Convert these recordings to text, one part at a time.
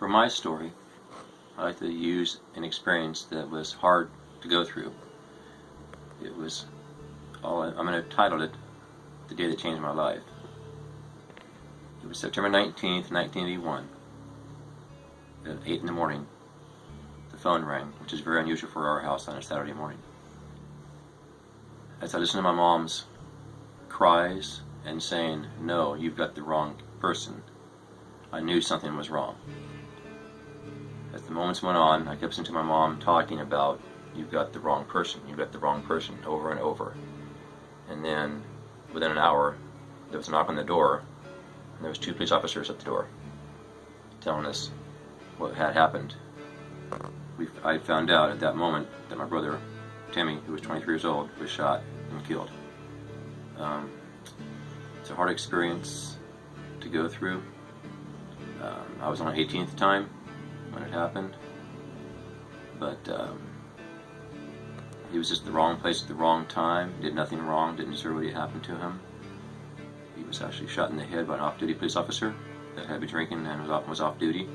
For my story, I like to use an experience that was hard to go through. It was I'm going to title it The Day That Changed My Life. It was September 19th, 1981. At 8 in the morning, the phone rang, which is very unusual for our house on a Saturday morning. As I listened to my mom's cries and saying, "No, you've got the wrong person," I knew something was wrong. As the moments went on, I kept listening to my mom talking about, "You've got the wrong person, you've got the wrong person," over and over. And then, within an hour, there was a knock on the door, and there was 2 police officers at the door, telling us what had happened. I found out at that moment that my brother, Timmy, who was 23 years old, was shot and killed. It's a hard experience to go through. I was on 18th time when it happened, but he was just at the wrong place at the wrong time, did nothing wrong, didn't deserve what had happened to him. He was actually shot in the head by an off-duty police officer that had been drinking and was off duty.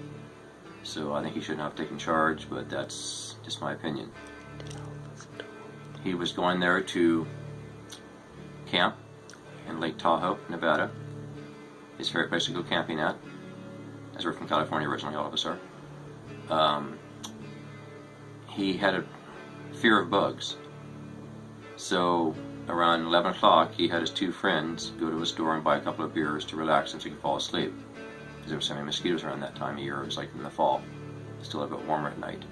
So I think he shouldn't have taken charge, but that's just my opinion. He was going there to camp in Lake Tahoe, Nevada. His favorite place to go camping at, as we're from California originally, all of us are. He had a fear of bugs. So around 11 o'clock, he had his 2 friends go to a store and buy a couple of beers to relax so he could fall asleep. Because there were so many mosquitoes around that time of year. It was like in the fall. Still a bit warmer at night.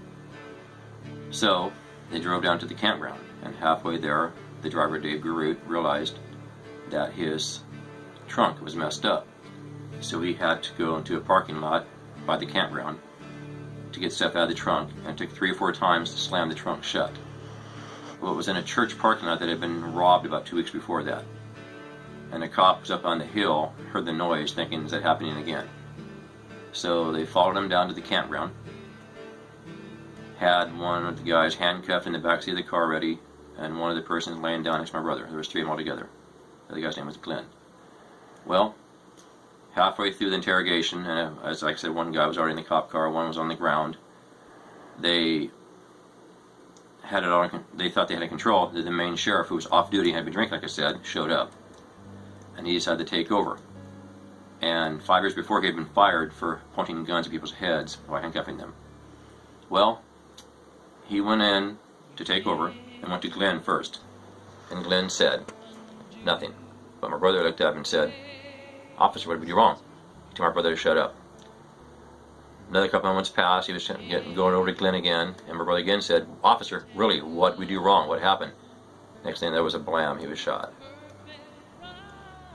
So they drove down to the campground, and halfway there, the driver, Dave Garut, realized that his trunk was messed up. So he had to go into a parking lot by the campground to get stuff out of the trunk, and it took 3 or 4 times to slam the trunk shut. Well, it was in a church parking lot that had been robbed about 2 weeks before that. And a cop was up on the hill, heard the noise, thinking, "Is that happening again?" So they followed him down to the campground, had one of the guys handcuffed in the backseat of the car ready, and one of the persons laying down next to my brother. There was 3 of them all together. The other guy's name was Glenn. Well, halfway through the interrogation, and as I said, one guy was already in the cop car, one was on the ground. They had it all. They thought they had it control. The main sheriff, who was off duty and had been drinking, like I said, showed up, and he decided to take over. And 5 years before, he had been fired for pointing guns at people's heads while handcuffing them. Well, he went in to take over and went to Glenn first. And Glenn said nothing. But my brother looked up and said, "Officer, what did we do wrong?" He told my brother to shut up. Another couple moments passed. He was going over to Glenn again. And my brother again said, "Officer, really, what did we do wrong? What happened?" Next thing, there was a blam. He was shot.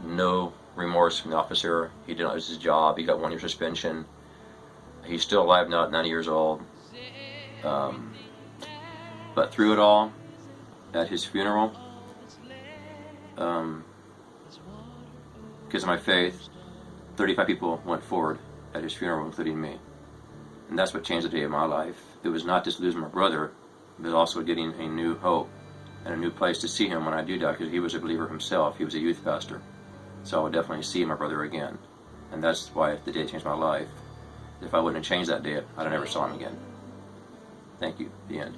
No remorse from the officer. He did not lose his job. He got 1 year suspension. He's still alive now at 90 years old. But through it all, at his funeral, because of my faith, 35 people went forward at his funeral, including me. And that's what changed the day of my life. It was not just losing my brother, but also getting a new hope and a new place to see him when I do die, because he was a believer himself. He was a youth pastor. So I would definitely see my brother again. And that's why the day changed my life. If I wouldn't have changed that day, I'd have never saw him again. Thank you. The end.